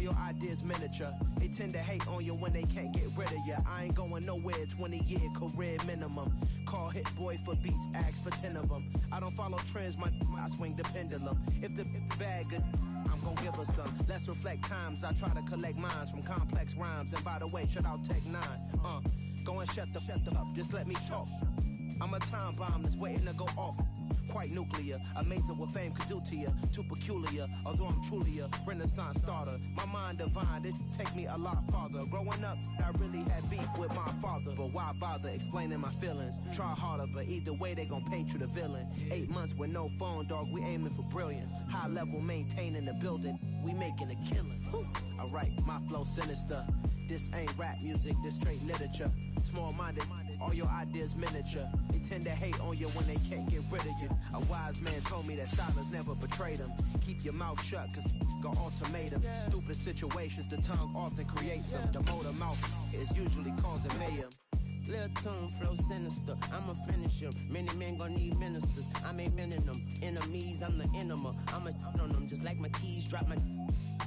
your ideas miniature. They tend to hate on you when they can't get rid of you. I ain't going nowhere, 20-year career minimum. Call Hit Boy for beats, ask for 10 of them. I don't follow trends, I swing the pendulum. If the bag good, I'm gon' give her some. Let's reflect times, I try to collect minds from complex rhymes. And by the way, shout out Tech 9. Go and shut the up, just let me talk. I'm a time bomb that's waiting to go off. Quite nuclear, amazing what fame could do to you. Too peculiar, although I'm truly a renaissance starter. My mind divine, it take me a lot farther. Growing up, I really had beef with my father. But why bother explaining my feelings? Try harder, but either way they gon' paint you the villain. 8 months with no phone, dog, we aiming for brilliance. High level maintaining the building, we making a killing. Alright, my flow sinister. This ain't rap music, this straight literature. Small-minded, all your ideas miniature. They tend to hate on you when they can't get rid of you. A wise man told me that silence never betrayed him. Keep your mouth shut, cause got ultimatums. Stupid situations, the tongue often creates them. The motor mouth is usually causing mayhem. Lil' tune, flow sinister, I'ma finish him. Many men gon' need ministers, I'm aiming them. Enemies, I'm the enema, I'ma on them. Just like my keys, drop my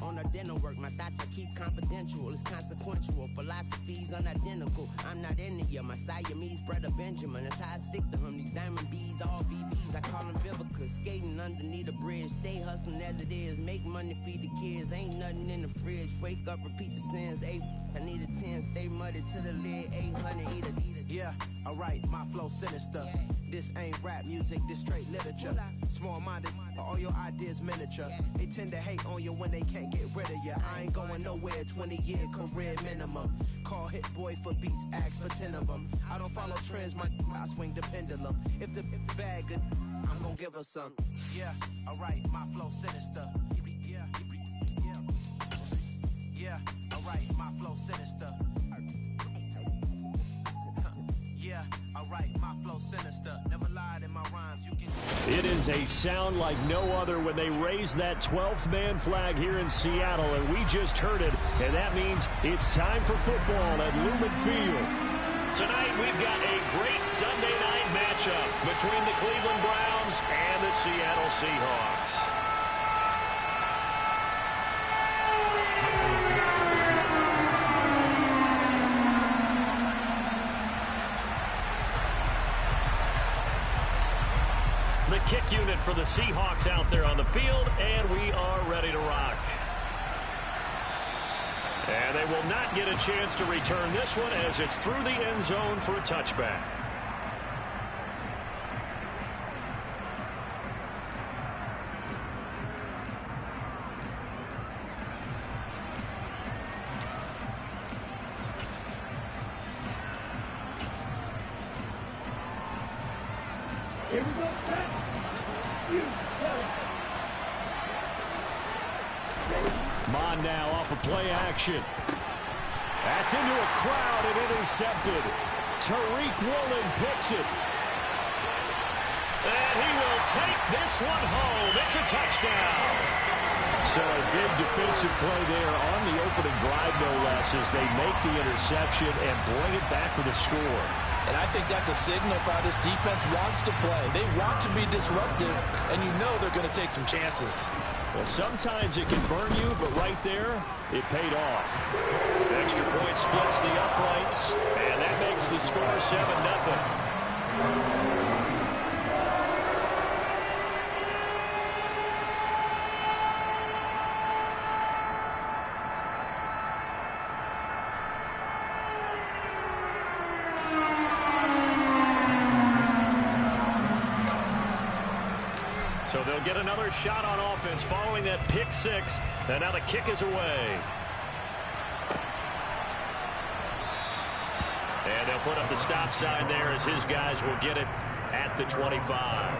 on a dental work. My thoughts I keep confidential, it's consequential. Philosophies unidentical, I'm not into you. My Siamese brother Benjamin, that's how I stick to him. These diamond bees, all BBs, I call them Vivica. Skating underneath a bridge, stay hustling as it is. Make money, feed the kids, ain't nothing in the fridge. Wake up, repeat the sins, I need a 10, stay muddy to the lid, 800, eat a. Yeah, alright, my flow sinister. This ain't rap music, this straight literature. Small-minded, all your ideas miniature. They tend to hate on you when they can't get rid of you. I ain't going nowhere, 20-year career minimum. Call Hit Boy for beats, ask for 10 of them. I don't follow trends, I swing the pendulum. If the bag good, I'm gon' give her some. Yeah, alright, my flow sinister. Yeah, alright, my flow sinister. Yeah, alright, my flow sinister. Never lied in my rhymes, you can. It is a sound like no other when they raise that 12th man flag here in Seattle, and we just heard it, and that means it's time for football at Lumen Field. Tonight we've got a great Sunday night matchup between the Cleveland Browns and the Seattle Seahawks. The kick unit for the Seahawks out there on the field, and we are ready to rock. And they will not get a chance to return this one as it's through the end zone for a touchback. Here we go. Mon now off of play action. That's into a crowd and intercepted. Tariq Woolen picks it. And he will take this one home. It's a touchdown. So a big defensive play there on the opening drive, no less, as they make the interception and bring it back for the score. And I think that's a signal for how this defense wants to play. They want to be disruptive, and you know they're going to take some chances. Well, sometimes it can burn you, but right there, it paid off. Extra point splits the uprights, and that makes the score 7-0. So they'll get another shot on offense following that pick six. And now the kick is away. And they'll put up the stop sign there as his guys will get it at the 25.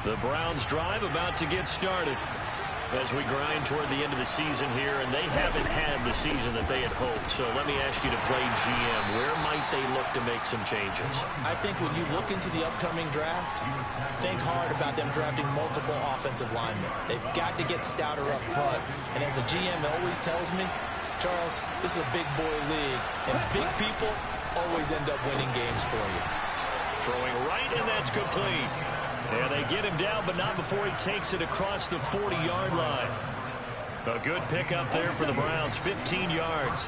The Browns drive about to get started as we grind toward the end of the season here, and they haven't had the season that they had hoped. So let me ask you to play GM. Where might they look to make some changes? I think when you look into the upcoming draft, think hard about them drafting multiple offensive linemen. They've got to get stouter up front. And as a GM always tells me, Charles, this is a big boy league, and big people always end up winning games for you. Throwing right, and that's complete. And they get him down, but not before he takes it across the 40-yard line. A good pickup there for the Browns, 15 yards.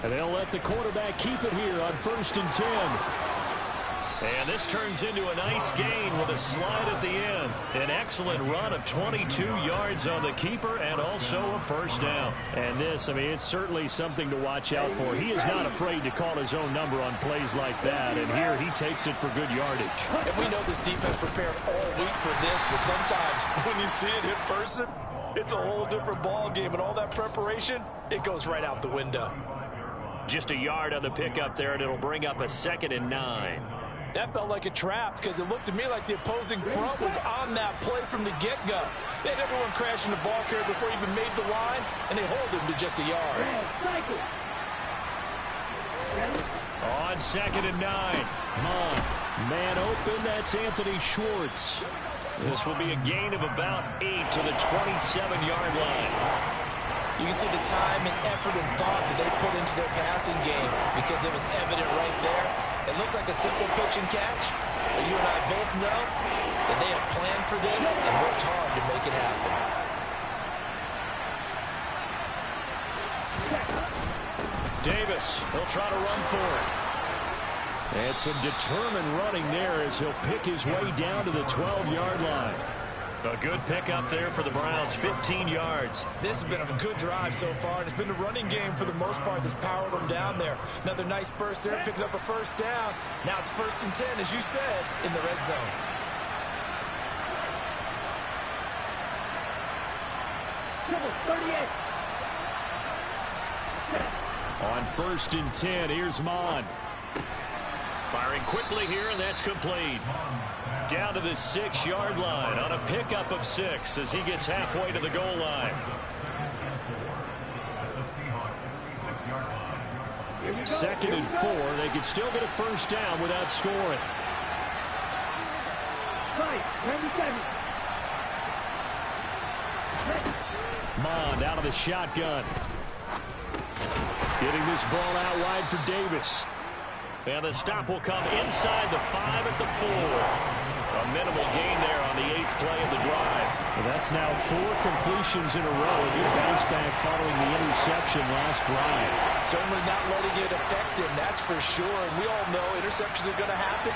And they'll let the quarterback keep it here on 1st and 10. And this turns into a nice gain with a slide at the end. An excellent run of 22 yards on the keeper and also a first down. And this, I mean, it's certainly something to watch out for. He is not afraid to call his own number on plays like that. And here he takes it for good yardage. And we know this defense prepared all week for this, but sometimes when you see it in person, it's a whole different ball game. And all that preparation, it goes right out the window. Just a yard on the pickup there, and it'll bring up a 2nd and 9. That felt like a trap because it looked to me like the opposing front was on that play from the get-go. They had everyone crashing the ball carrier before he even made the line, and they hold him to just a yard. On 2nd and 9. Man open, that's Anthony Schwartz. This will be a gain of about 8 to the 27-yard line. You can see the time and effort and thought that they put into their passing game because it was evident right there. It looks like a simple pitch and catch, but you and I both know that they have planned for this and worked hard to make it happen. Davis, he'll try to run for it. And some determined running there as he'll pick his way down to the 12-yard line. A good pickup there for the Browns, 15 yards. This has been a good drive so far, and it's been the running game for the most part that's powered them down there. Another nice burst there, picking up a first down. Now it's 1st and 10, as you said, in the red zone. Number 38. On 1st and 10, here's Mond. Firing quickly here, and that's complete. Down to the 6-yard line on a pickup of 6 as he gets halfway to the goal line. 2nd and 4. They could still get a first down without scoring. Mond out of the shotgun. Getting this ball out wide for Davis. And the stop will come inside the 5 at the 4. A minimal gain there on the 8th play of the drive. Well, that's now 4 completions in a row. A good bounce back following the interception last drive. Certainly not letting it affect him, that's for sure. And we all know interceptions are going to happen.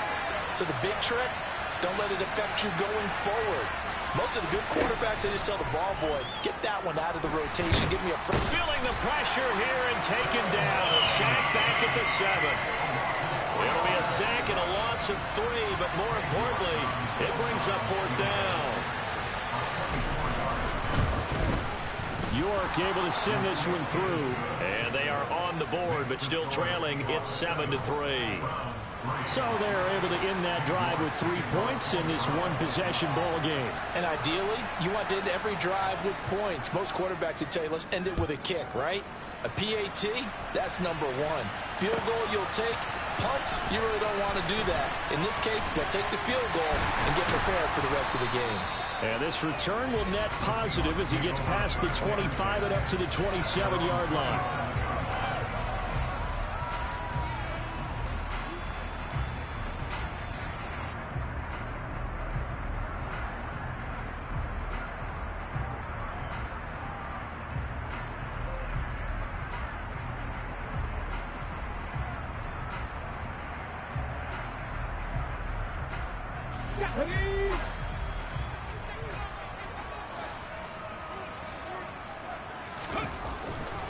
So the big trick, don't let it affect you going forward. Most of the good quarterbacks, they just tell the ball boy, get that one out of the rotation. Give me a first. Feeling the pressure here and taken down. A sack back at the 7. It'll be a sack and a loss of 3, but more importantly, it brings up 4th down. York able to send this one through, and they are on the board, but still trailing. It's 7-3. So they're able to end that drive with 3 points in this one-possession ball game. And ideally, you want to end every drive with points. Most quarterbacks would tell you, let's end it with a kick, right? A PAT, that's number 1. Field goal you'll take. Punts, you really don't want to do that. In this case, they'll take the field goal and get prepared for the rest of the game. And this return will net positive as he gets past the 25 and up to the 27-yard line.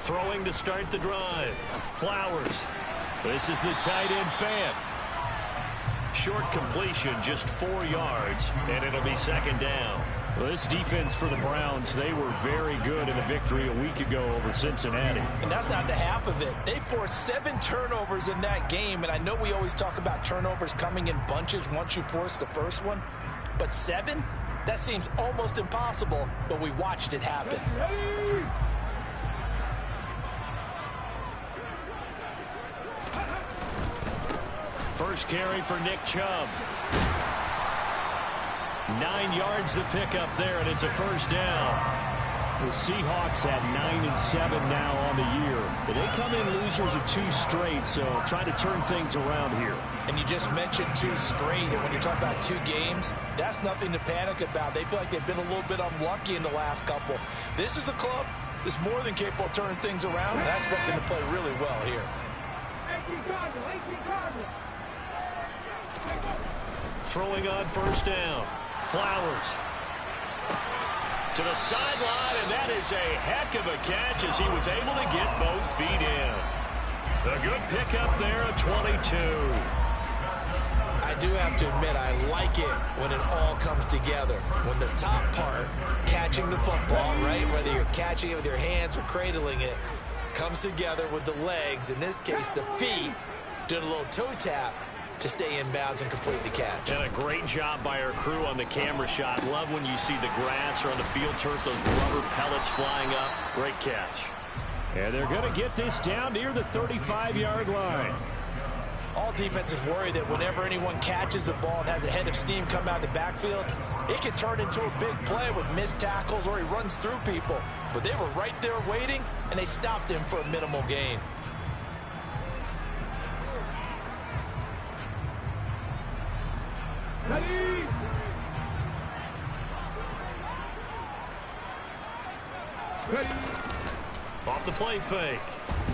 Throwing to start the drive. Flowers. This is the tight end Fant. Short completion, just 4 yards, and it'll be 2nd down. Well, this defense for the Browns, they were very good in a victory a week ago over Cincinnati. And that's not the half of it. They forced 7 turnovers in that game, and I know we always talk about turnovers coming in bunches once you force the first one, but 7? That seems almost impossible, but we watched it happen. First carry for Nick Chubb. 9 yards to pick up there, and it's a first down. The Seahawks at 9-7 now on the year. They come in losers of 2 straight, so trying to turn things around here. And you just mentioned 2 straight, and when you talk about 2 games, that's nothing to panic about. They feel like they've been a little bit unlucky in the last couple. This is a club that's more than capable of turning things around, and I expect them to play really well here. Throwing on first down. Flowers. To the sideline, and that is a heck of a catch as he was able to get both feet in. A good pickup there at 22. I do have to admit, I like it when it all comes together. When the top part, catching the football, right, whether you're catching it with your hands or cradling it, comes together with the legs, in this case the feet, doing a little toe tap to stay in bounds and complete the catch. And a great job by our crew on the camera shot. Love when you see the grass or on the field turf, those rubber pellets flying up. Great catch. And they're going to get this down near the 35-yard line. All defenses worry that whenever anyone catches the ball and has a head of steam come out of the backfield, it can turn into a big play with missed tackles or he runs through people. But they were right there waiting, and they stopped him for a minimal gain. Ready. Off the play fake.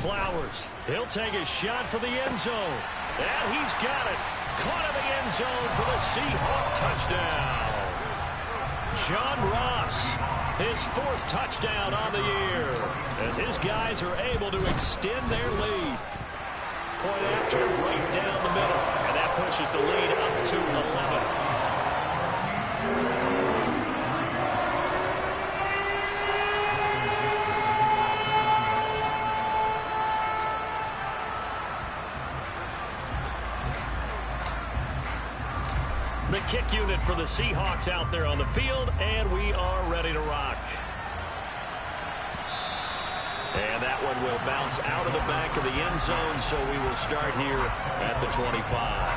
Flowers. He'll take a shot for the end zone. And he's got it. Caught in the end zone for the Seahawk touchdown. John Ross, his 4th touchdown on the year, as his guys are able to extend their lead. Point after right down the middle, and that pushes the lead up to 11. The kick unit for the Seahawks out there on the field, and we are ready to rock. And that one will bounce out of the back of the end zone, so we will start here at the 25.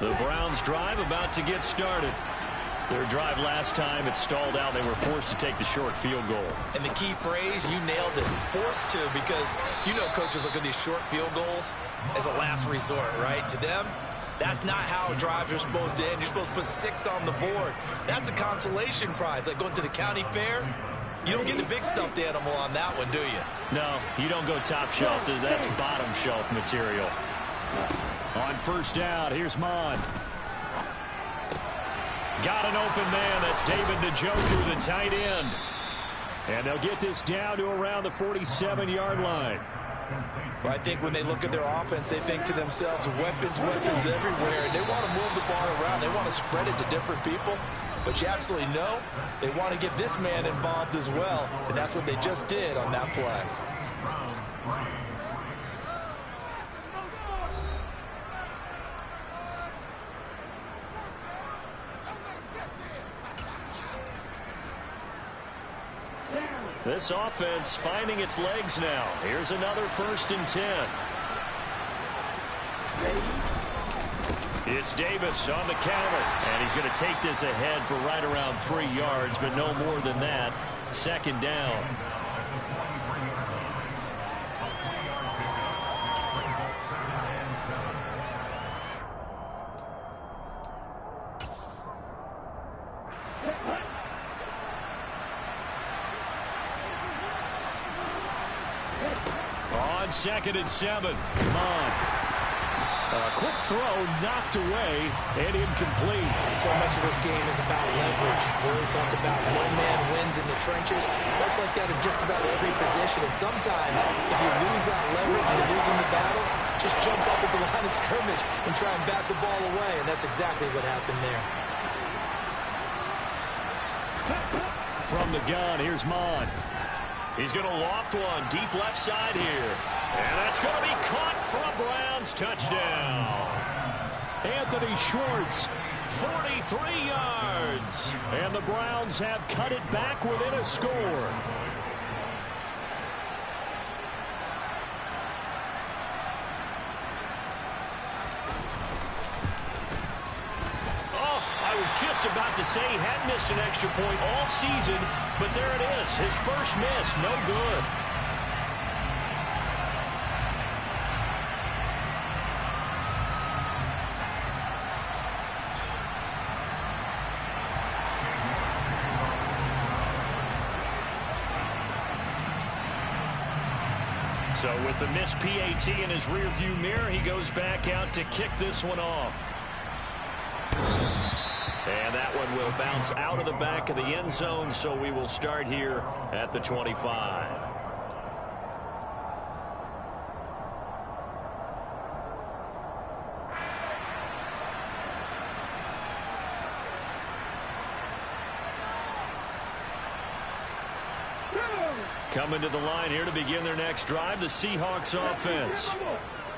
The Browns drive about to get started. Their drive last time, it stalled out. They were forced to take the short field goal. And the key phrase, you nailed it, forced to, because you know coaches look at these short field goals as a last resort, right? To them, that's not how drives are supposed to end. You're supposed to put 6 on the board. That's a consolation prize, like going to the county fair. You don't get the big stuffed animal on that one, do you? No, you don't go top shelf. That's bottom shelf material. On first down, here's Mon. Got an open man. That's David Njoku, the tight end. And they'll get this down to around the 47-yard line. Well, I think when they look at their offense, they think to themselves, weapons everywhere. And they want to move the ball around. They want to spread it to different people. But you absolutely know they want to get this man involved as well. And that's what they just did on that play. This offense finding its legs now. Here's another 1st and 10. It's Davis on the counter, and he's going to take this ahead for right around 3 yards, but no more than that. 2nd down. On 2nd and 7. Come on. A quick throw knocked away and incomplete. So much of this game is about leverage. We always talk about no man wins in the trenches. That's like that in just about every position. And sometimes if you lose that leverage, you're losing the battle, just jump up at the line of scrimmage and try and bat the ball away. And that's exactly what happened there. From the gun, here's Mon. He's going to loft one deep left side here. And that's going to be caught for a Browns touchdown. Anthony Schwartz, 43 yards. And the Browns have cut it back within a score. just about to say he hadn't missed an extra point all season, but there it is. His first miss, no good. So with the missed PAT in his rearview mirror, he goes back out to kick this one off. And that one will bounce out of the back of the end zone, so we will start here at the 25. Coming to the line here to begin their next drive, the Seahawks offense.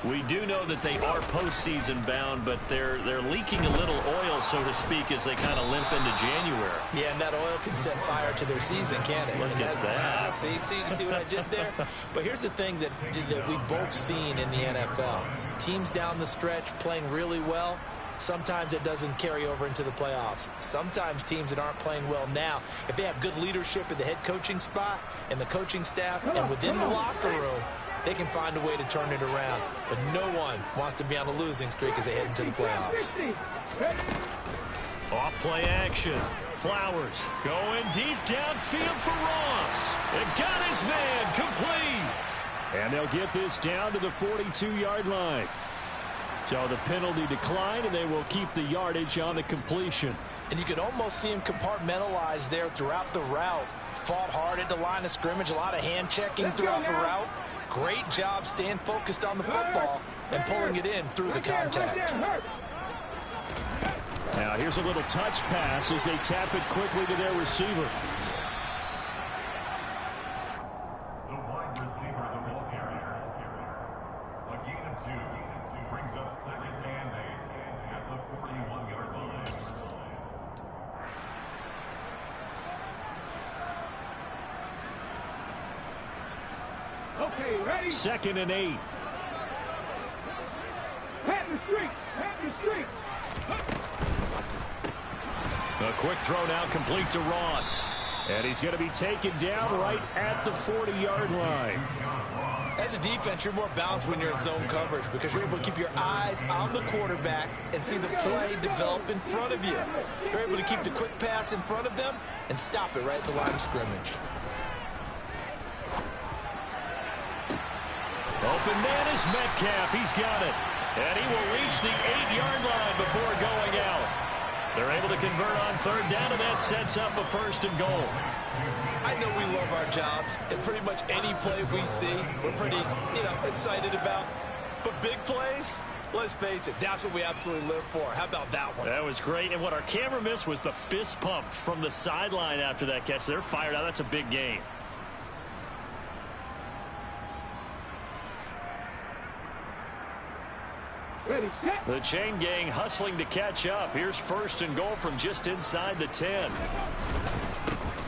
We do know that they are postseason bound, but they're leaking a little oil, so to speak, as they kind of limp into January. Yeah, and that oil can set fire to their season, can't it? Look at that. See what I did there? But here's the thing that we've both seen in the NFL. Teams down the stretch playing really well. Sometimes it doesn't carry over into the playoffs. Sometimes teams that aren't playing well now, if they have good leadership at the head coaching spot and the coaching staff and within the locker room, they can find a way to turn it around. But no one wants to be on a losing streak as they head into the playoffs. Off play action. Flowers going deep downfield for Ross. And got his man complete. And they'll get this down to the 42-yard line. So the penalty declined, and they will keep the yardage on the completion. And you can almost see him compartmentalize there throughout the route. Fought hard at the line of scrimmage, a lot of hand checking throughout the route. Great job staying focused on the football and pulling it in through the contact. Now here's a little touch pass as they tap it quickly to their receiver. The wide receiver, the ball carrier. A gain of 2 brings up second and 8 at the 41-yard line. Okay, ready? 2nd and 8. Pat the street. Pat the street. A quick throw now complete to Ross. And he's going to be taken down right at the 40-yard line. As a defense, you're more balanced when you're in zone coverage because you're able to keep your eyes on the quarterback and see the play develop in front of you. You're able to keep the quick pass in front of them and stop it right at the line of scrimmage. Open man is Metcalf. He's got it. And he will reach the 8-yard line before going out. They're able to convert on 3rd down, and that sets up a 1st and goal. I know we love our jobs, and pretty much any play we see, we're pretty, excited about. But big plays, let's face it, that's what we absolutely live for. How about that one? That was great, and what our camera missed was the fist pump from the sideline after that catch. They're fired out. That's a big game. Ready, set. The chain gang hustling to catch up. Here's 1st and goal from just inside the 10.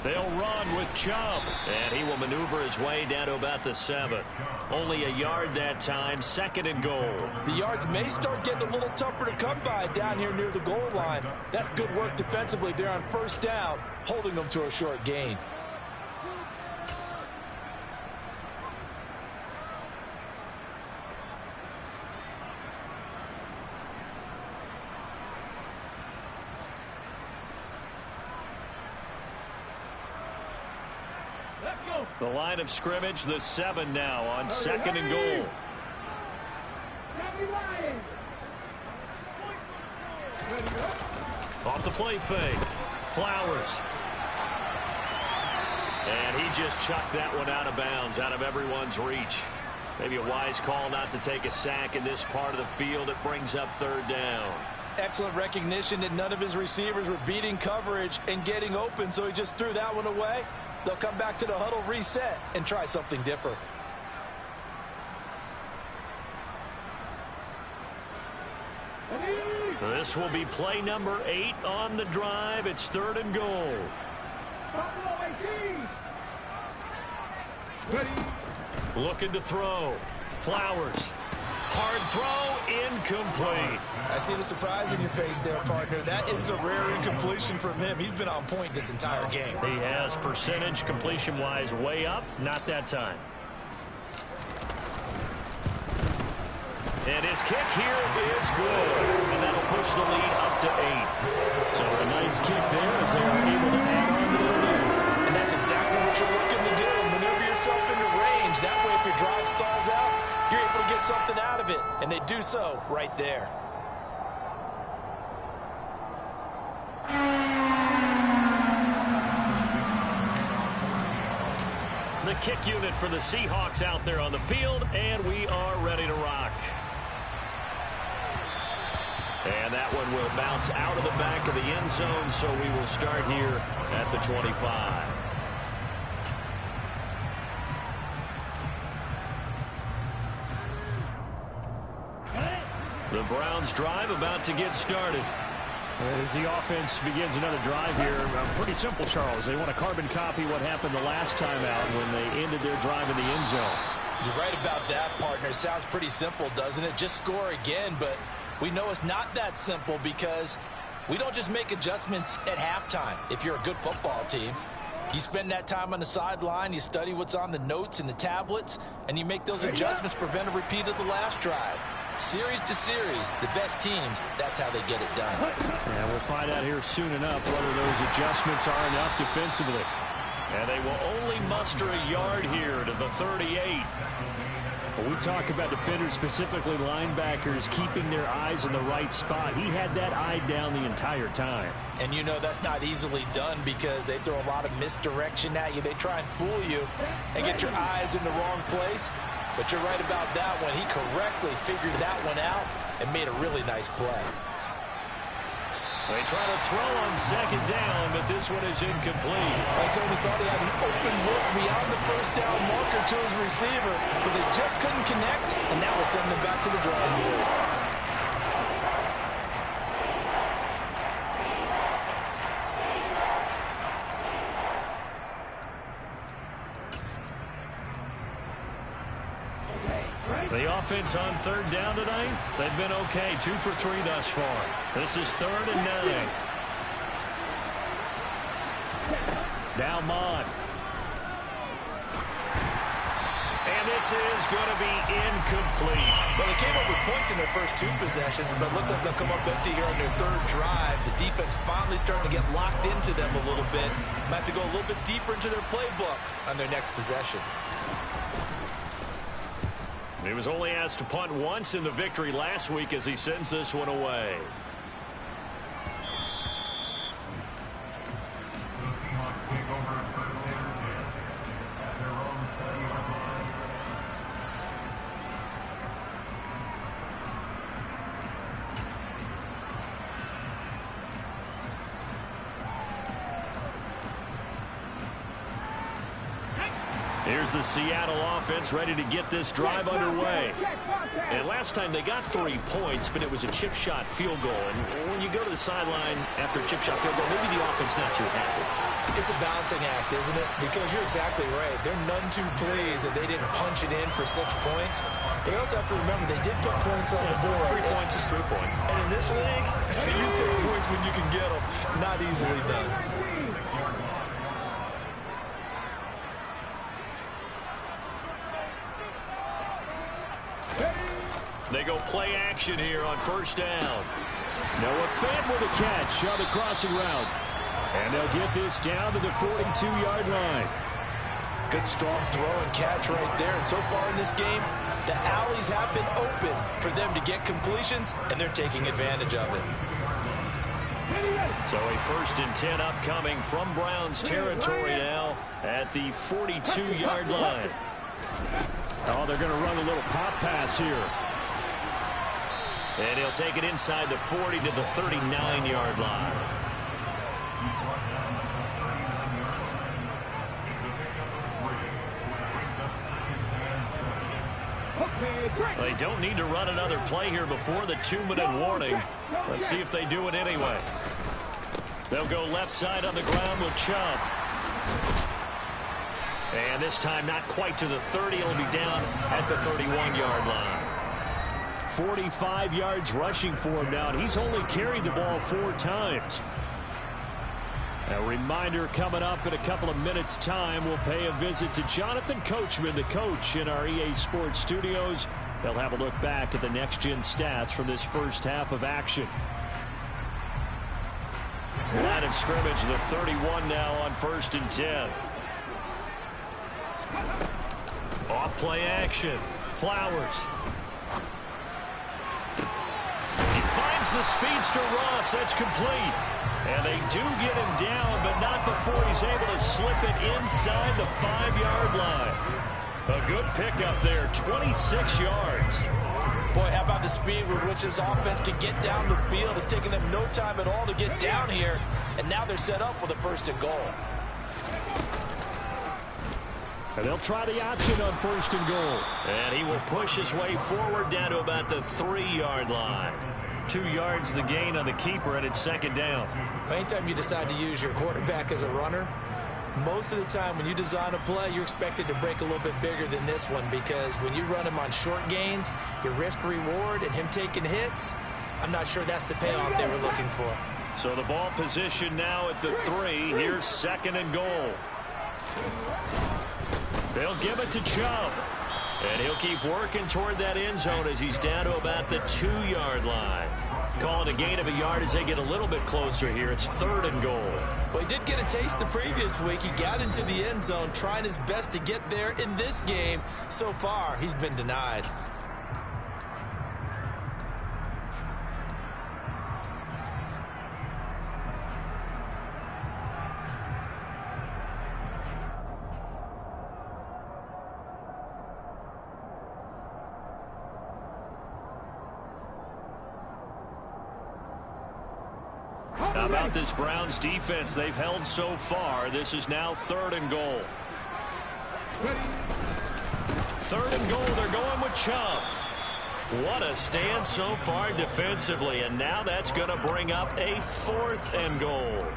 They'll run with Chubb, and he will maneuver his way down to about the 7. Only a yard that time, 2nd and goal. The yards may start getting a little tougher to come by down here near the goal line. That's good work defensively there on 1st down, holding them to a short gain. The line of scrimmage, the 7 now on 2nd and goal. Off the play fake. Flowers. And he just chucked that one out of bounds, out of everyone's reach. Maybe a wise call not to take a sack in this part of the field. It brings up 3rd down. Excellent recognition that none of his receivers were beating coverage and getting open, so he just threw that one away. They'll come back to the huddle, reset, and try something different. This will be play number 8 on the drive. It's 3rd and goal. Looking to throw. Flowers. Hard throw, incomplete. I see the surprise in your face there, partner. That is a rare incompletion from him. He's been on point this entire game. He has percentage completion-wise way up, not that time. And his kick here is good. And that'll push the lead up to 8. So a nice kick there as they are able to add on to their lead. And that's exactly what you're looking to do. Maneuver yourself into range. That way, if your drive stalls out, you're able to get something out of it. And they do so right there. The kick unit for the Seahawks out there on the field, and we are ready to rock. And that one will bounce out of the back of the end zone, so we will start here at the 25. The Browns drive about to get started. As the offense begins another drive here, pretty simple, Charles. They want to carbon copy what happened the last time out when they ended their drive in the end zone. You're right about that, partner. Sounds pretty simple, doesn't it? Just score again, but we know it's not that simple because we don't just make adjustments at halftime. If you're a good football team, you spend that time on the sideline, you study what's on the notes and the tablets, and you make those adjustments to prevent a repeat of the last drive. Series to series, the best teams, that's how they get it done. And we'll find out here soon enough whether those adjustments are enough defensively. And they will only muster a yard here to the 38. When we talk about defenders, specifically linebackers, keeping their eyes in the right spot, he had that eye down the entire time. And you know that's not easily done because they throw a lot of misdirection at you. They try and fool you and get your eyes in the wrong place. But you're right about that one. He correctly figured that one out and made a really nice play. They try to throw on second down, but this one is incomplete. I certainly thought he had an open look beyond the first down marker to his receiver, but they just couldn't connect, and that will send them back to the drawing board. The offense on third down tonight, they've been okay. 2 for 3 thus far. This is 3rd and 9. Now Mond. And this is going to be incomplete. Well, they came up with points in their first 2 possessions, but it looks like they'll come up empty here on their 3rd drive. The defense finally starting to get locked into them a little bit. Might have to go a little bit deeper into their playbook on their next possession. He was only asked to punt once in the victory last week as he sends this one away. The Seahawks take over first and 10 at their own 31 line. Here's the Seattle offense ready to get this drive underway. And last time they got 3 points, but it was a chip shot field goal. And when you go to the sideline after a chip shot field goal, maybe the offense not too happy. It's a balancing act, isn't it? Because you're exactly right. They're none too pleased that they didn't punch it in for 6 points. But you also have to remember they did put points on the board. 3 points is 3 points. And in this league, you take points when you can get them. Not easily done. They go play action here on first down. Noah Fant with a catch on the crossing route. And they'll get this down to the 42-yard line. Good strong throw and catch right there. And so far in this game, the alleys have been open for them to get completions, and they're taking advantage of it. So a 1st and 10 upcoming from Browns territory now at the 42-yard line. Oh, they're going to run a little pop pass here. And he'll take it inside the 40 to the 39-yard line. They don't need to run another play here before the 2-minute warning. Let's see if they do it anyway. They'll go left side on the ground with Chubb. And this time not quite to the 30. It'll be down at the 31-yard line. 45 yards rushing for him now, and he's only carried the ball 4 times. A reminder coming up in a couple of minutes' time. We'll pay a visit to Jonathan Coachman, the coach in our EA Sports studios. They'll have a look back at the next-gen stats from this first half of action. Line of scrimmage, the 31 now on 1st and 10. Off play action. Flowers. He finds the speedster Ross. That's complete. And they do get him down, but not before he's able to slip it inside the 5-yard line. A good pickup there, 26 yards. Boy, how about the speed with which this offense can get down the field? It's taken them no time at all to get down here, and now they're set up with a 1st and goal. And they'll try the option on 1st and goal. And he will push his way forward down to about the 3-yard line. 2 yards the gain on the keeper, and it's 2nd down. Anytime you decide to use your quarterback as a runner, most of the time when you design a play, you're expected to break a little bit bigger than this one, because when you run him on short gains, your risk-reward and him taking hits, I'm not sure that's the payoff they were looking for. So the ball position now at the 3. Here's 2nd and goal. They'll give it to Chubb. And he'll keep working toward that end zone as he's down to about the 2-yard line. Calling a gain of a yard as they get a little bit closer here. It's 3rd and goal. Well, he did get a taste the previous week. He got into the end zone, trying his best to get there in this game. So far, he's been denied. How about this Browns defense they've held so far? This is now 3rd and goal. 3rd and goal. They're going with Chubb. What a stand so far defensively, and now that's going to bring up a 4th and goal.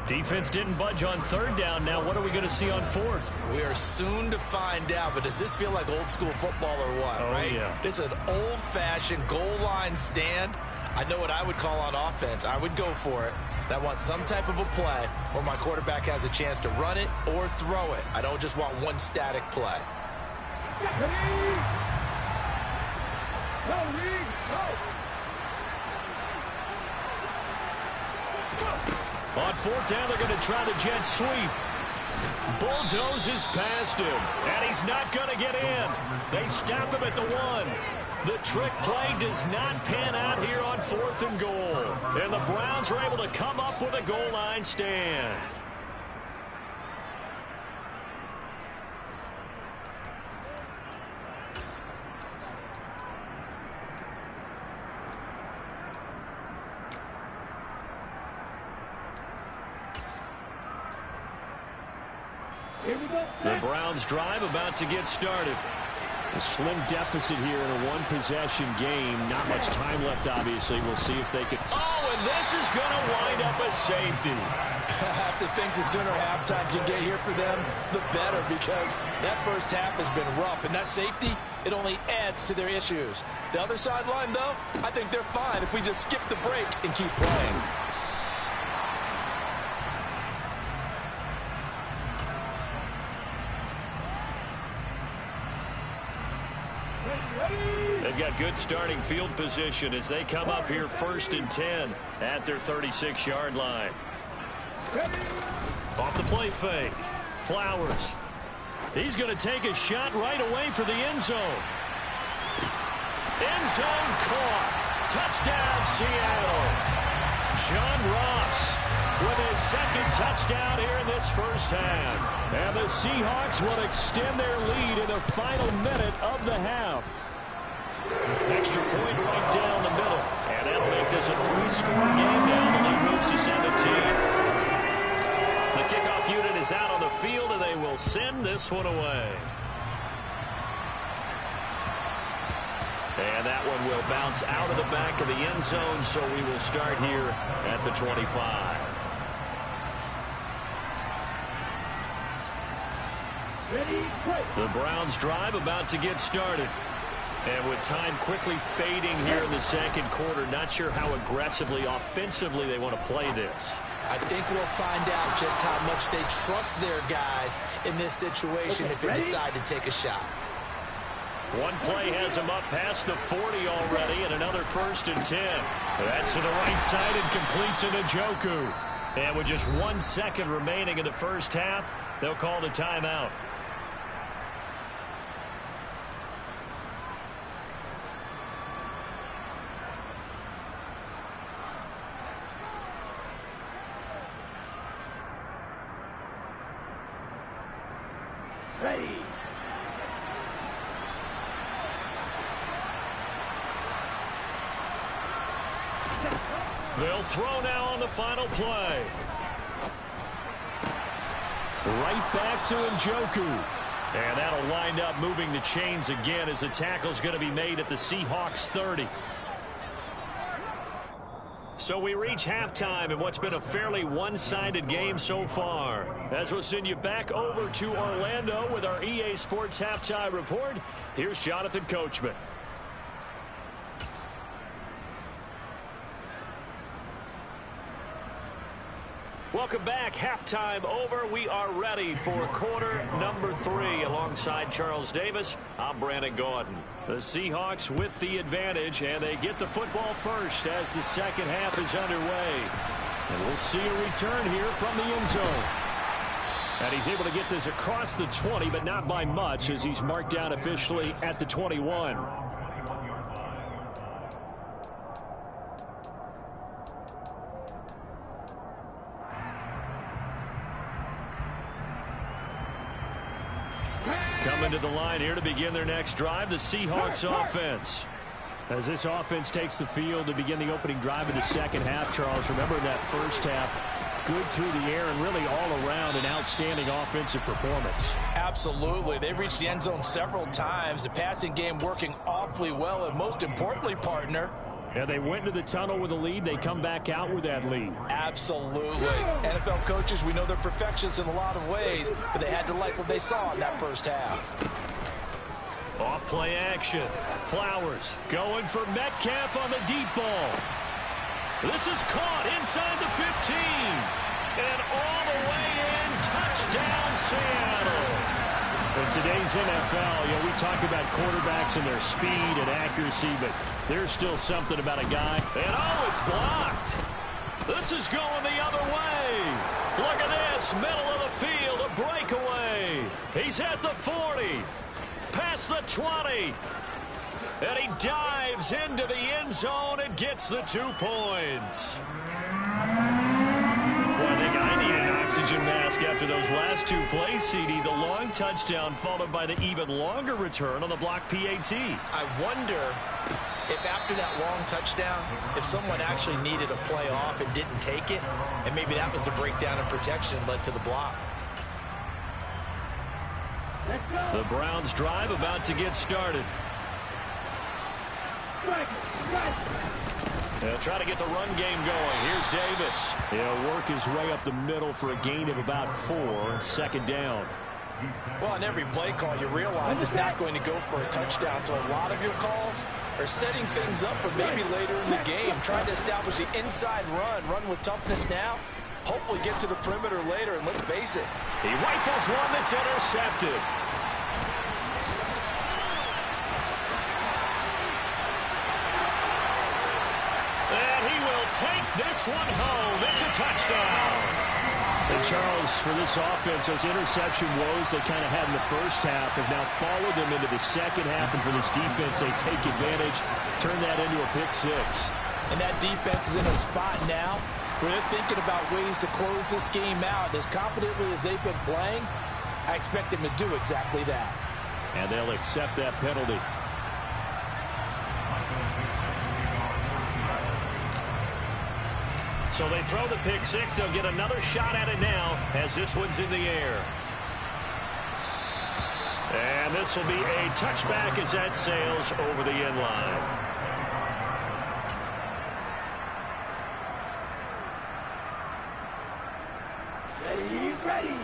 Defense didn't budge on 3rd down. Now what are we going to see on 4th? We are soon to find out, but does this feel like old school football or what, right? Yeah. This is an old-fashioned goal line stand. I know what I would call on offense. I would go for it. I want some type of a play where my quarterback has a chance to run it or throw it. I don't just want one static play. On 4th down, they're going to try the jet sweep. Bulldozes past him, and he's not going to get in. They stop him at the 1. The trick play does not pan out here on 4th and goal. And the Browns are able to come up with a goal line stand. The Browns drive about to get started. A slim deficit here in a one-possession game. Not much time left, obviously. We'll see if they can... Oh, and this is going to wind up a safety. I have to think the sooner halftime can get here for them, the better, because that first half has been rough. And that safety, it only adds to their issues. The other sideline, though, I think they're fine if we just skip the break and keep playing. They've got good starting field position as they come up here 1st and 10 at their 36-yard line. Off the play fake. Flowers. He's going to take a shot right away for the end zone. End zone caught. Touchdown, Seattle. John Ross with his 2nd touchdown here in this first half. And the Seahawks will extend their lead in the final minute of the half. Extra point right down the middle. And that'll make this a 3-score game now. The lead moves to 17. The kickoff unit is out on the field, and they will send this one away. And that one will bounce out of the back of the end zone, so we will start here at the 25. The Browns drive about to get started. And with time quickly fading here in the second quarter, not sure how aggressively, offensively they want to play this. I think we'll find out just how much they trust their guys in this situation if they decide to take a shot. One play has him up past the 40 already, and another 1st and 10. That's to the right side and complete to Njoku. And with just 1 second remaining in the first half, they'll call the timeout. Ready. They'll throw now on the final play. Right back to Njoku. And that'll wind up moving the chains again as the tackle's going to be made at the Seahawks 30. So we reach halftime in what's been a fairly one-sided game so far. As we'll send you back over to Orlando with our EA Sports Halftime Report, here's Jonathan Coachman. Welcome back. Halftime over. We are ready for quarter number 3. Alongside Charles Davis, I'm Brandon Gaudin. The Seahawks with the advantage, and they get the football first as the second half is underway. And we'll see a return here from the end zone. And he's able to get this across the 20, but not by much, as he's marked down officially at the 21. Coming to the line here to begin their next drive, the Seahawks offense. As this offense takes the field to begin the opening drive in the second half, Charles, remember that first half, good through the air and really all around an outstanding offensive performance. Absolutely. They've reached the end zone several times. The passing game working awfully well, and most importantly, partner, and they went to the tunnel with a lead. They come back out with that lead. Absolutely. NFL coaches, we know they're perfectionists in a lot of ways, but they had to like what they saw in that first half. Off play action. Flowers going for Metcalf on the deep ball. This is caught inside the 15. And all the way in. Touchdown, Seattle. In today's NFL, we talk about quarterbacks and their speed and accuracy, but there's still something about a guy. And it's blocked. This is going the other way. Look at this, middle of the field, a breakaway. He's at the 40, past the 20, and he dives into the end zone and gets the 2 points. Well, I think I need an oxygen mask after those last 2 plays, CD. The long touchdown followed by the even longer return on the block PAT. I wonder if after that long touchdown, if someone actually needed a play off and didn't take it, and maybe that was the breakdown in protection that led to the block. The Browns drive about to get started. They'll try to get the run game going. Here's Davis. He'll work his way up the middle for a gain of about 4. Second down. Well, on every play call, you realize it's not going to go for a touchdown. So a lot of your calls are setting things up for maybe later in the game, trying to establish the inside run with toughness now. Hopefully get to the perimeter later, and let's face it. He rifles one that's intercepted. Take this one home. It's a touchdown. And Charles, for this offense, those interception woes they kind of had in the first half have now followed them into the second half. And for this defense, they take advantage, turn that into a pick 6. And that defense is in a spot now where they're thinking about ways to close this game out. As confidently as they've been playing, I expect them to do exactly that. And they'll accept that penalty. So they throw the pick 6. They'll get another shot at it now as this one's in the air. And this will be a touchback as that sails over the end line. Ready. Ready.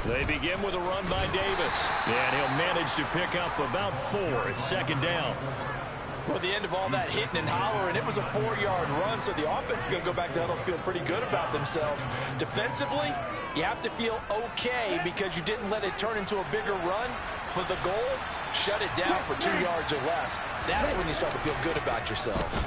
They begin with a run by Davis. And he'll manage to pick up about 4 at second down. Well, at the end of all that hitting and hollering, it was a 4-yard run, so the offense is going to go back down and feel pretty good about themselves. Defensively, you have to feel okay because you didn't let it turn into a bigger run, but the goal, shut it down for 2 yards or less. That's when you start to feel good about yourselves.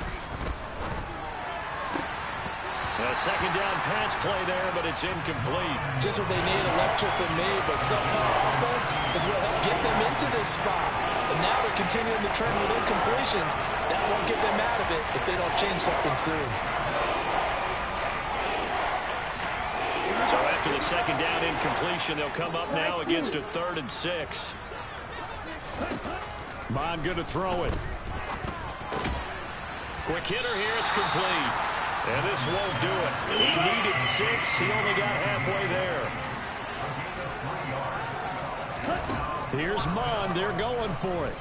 A second down pass play there, but it's incomplete. Just what they need, a lecture from me, but somehow offense is what helped get them into this spot. And now they're continuing the trend with incompletions. That won't get them out of it if they don't change something soon. So after the second down incompletion, they'll come up now against a 3rd and 6. Bond good to throw it. Quick hitter here, it's complete. And this won't do it. He needed 6. He only got halfway there. Here's Mond. They're going for it.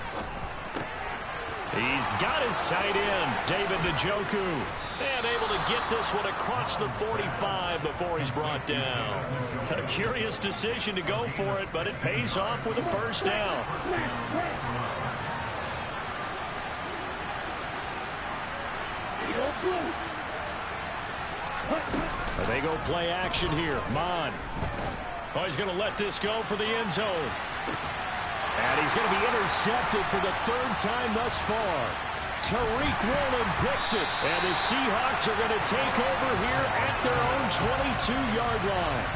He's got his tight end, David Njoku. And able to get this one across the 45 before he's brought down. A curious decision to go for it, but it pays off with a first down. They go play action here. Mond. Oh, he's going to let this go for the end zone. And he's going to be intercepted for the 3rd time thus far. Tariq Woolen picks it. And the Seahawks are going to take over here at their own 22-yard line.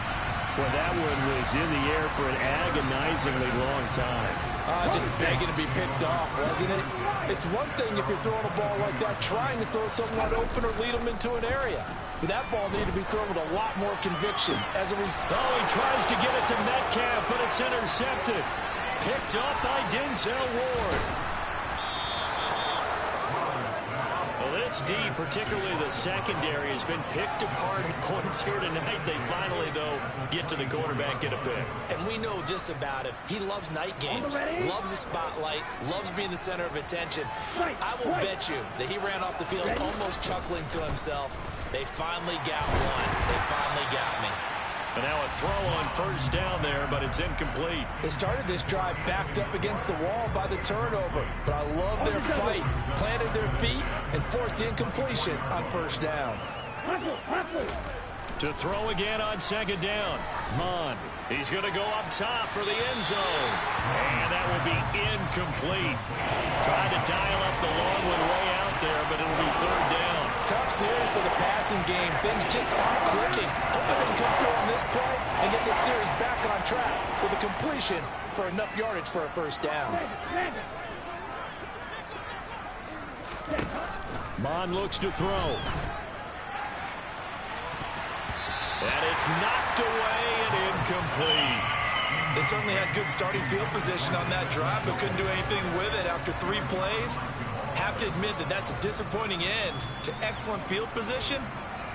Well, that one was in the air for an agonizingly long time. Just begging to be picked off, wasn't it? It's one thing if you're throwing a ball like that, trying to throw someone open or lead them into an area. But that ball needed to be thrown with a lot more conviction. As a result, he tries to get it to Metcalf, but it's intercepted. Picked up by Denzel Ward. Well, this D, particularly the secondary, has been picked apart at points here tonight. They finally, though, get to the quarterback, get a pick. And we know this about him. He loves night games, loves the spotlight, loves being the center of attention. I will bet you that he ran off the field almost chuckling to himself. They finally got one. They finally got me. And now a throw on first down there, but it's incomplete. They started this drive backed up against the wall by the turnover. But I love their fight. Planted their feet and forced the incompletion on first down. To throw again on second down. Mond. He's going to go up top for the end zone. And that will be incomplete. Tried to dial up the long one way out there, but it'll be 3rd down. Tough series for the passing game. Things just aren't clicking. Hoping they can come through on this play and get this series back on track with a completion for enough yardage for a first down. Mond looks to throw. And it's knocked away and incomplete. They certainly had good starting field position on that drive, but couldn't do anything with it after 3 plays. Have to admit that that's a disappointing end to excellent field position.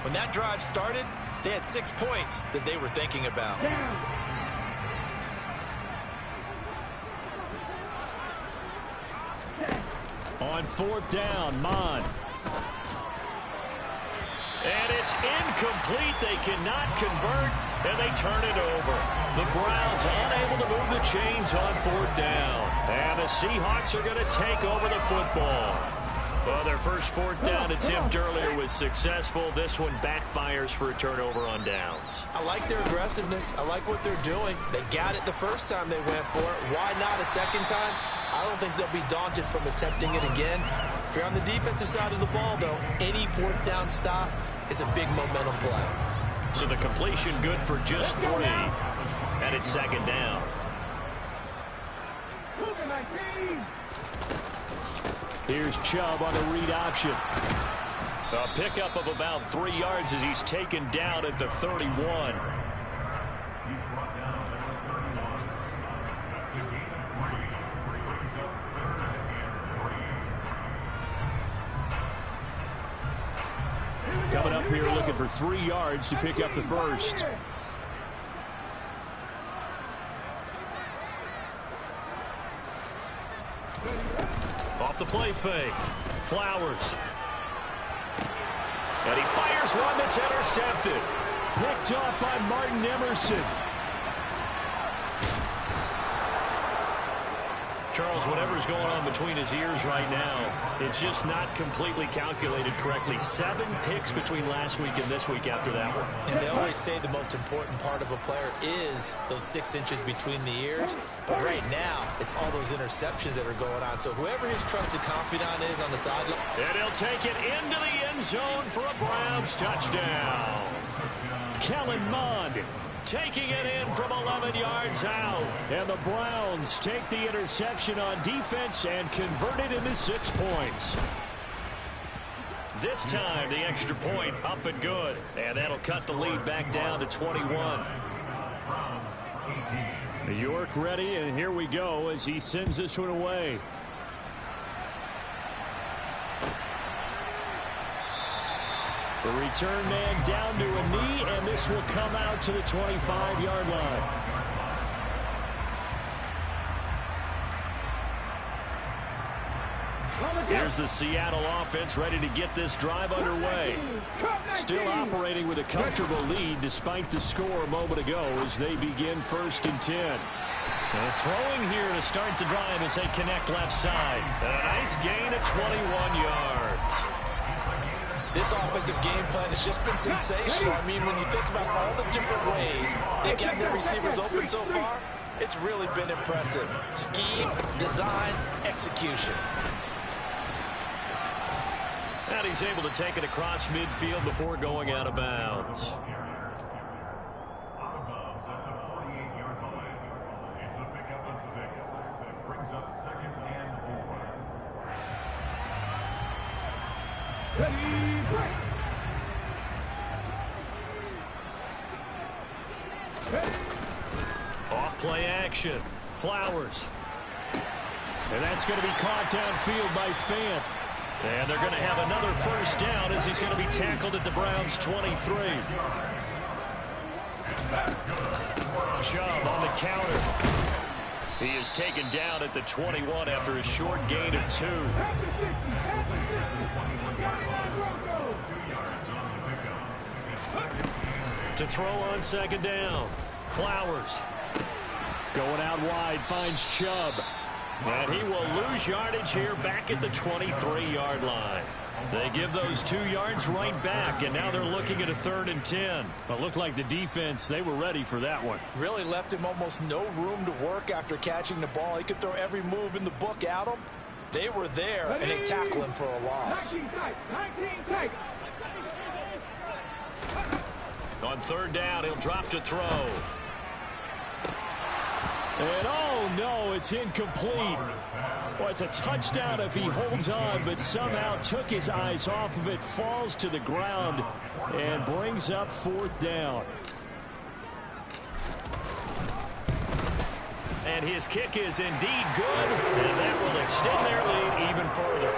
When that drive started, they had 6 points that they were thinking about. On 4th down, Mond. And it's incomplete. They cannot convert, and they turn it over. The Browns unable to move the chains on 4th down. And the Seahawks are going to take over the football. Well, their first 4th down attempt earlier was successful. This one backfires for a turnover on downs. I like their aggressiveness. I like what they're doing. They got it the first time they went for it. Why not a second time? I don't think they'll be daunted from attempting it again. If you're on the defensive side of the ball, though, any 4th down stop is a big momentum play. So the completion good for just 3. And it's second down. Here's Chubb on the read option. A pickup of about 3 yards as he's taken down at the 31. He's brought down at the 31. That's a gain of 3. Brings up 3rd and 3. Coming up here looking for 3 yards to pick up the first. Off the play fake. Flowers. And he fires one that's intercepted. Picked off by Martin Emerson. Charles, whatever's going on between his ears right now, it's just not completely calculated correctly. 7 picks between last week and this week after that one. And they always say the most important part of a player is those 6 inches between the ears. But right now, it's all those interceptions that are going on. So whoever his trusted confidant is on the sideline. And he'll take it into the end zone for a Browns touchdown. Kellen Mond taking it in from 11 yards out. And the Browns take the interception on defense and convert it into 6 points. This time, the extra point up and good. And that'll cut the lead back down to 21. York ready, and here we go as he sends this one away. The return man down to a knee, and this will come out to the 25-yard line. Here's the Seattle offense ready to get this drive underway. Still operating with a comfortable lead despite the score a moment ago as they begin 1st and 10. And throwing here to start the drive as they connect left side. And a nice gain of 21 yards. This offensive game plan has just been sensational. I mean, when you think about all the different ways they've got their receivers open so far, it's really been impressive. Scheme, design, execution. And he's able to take it across midfield before going out of bounds. Out of bounds at the 48-yard line. It's a pickup of 6. That brings up 2nd and 4. Ready, break. Off play action. Flowers. And that's going to be caught downfield by Fant. And they're going to have another 1st down as he's going to be tackled at the Browns' 23. Chubb on the counter. He is taken down at the 21 after a short gain of 2. To throw on 2nd down. Flowers. Going out wide, finds Chubb. And he will lose yardage here back at the 23-yard line. They give those 2 yards right back, and now they're looking at a 3rd and 10. But looked like the defense, they were ready for that one. Really left him almost no room to work after catching the ball. He could throw every move in the book at him. They were there, and they tackle him for a loss. 19 tight. On 3rd down, he'll drop to throw. And oh no, it's incomplete. Well, it's a touchdown if he holds on, but somehow took his eyes off of it, falls to the ground, and brings up 4th down. And his kick is indeed good, and that will extend their lead even further.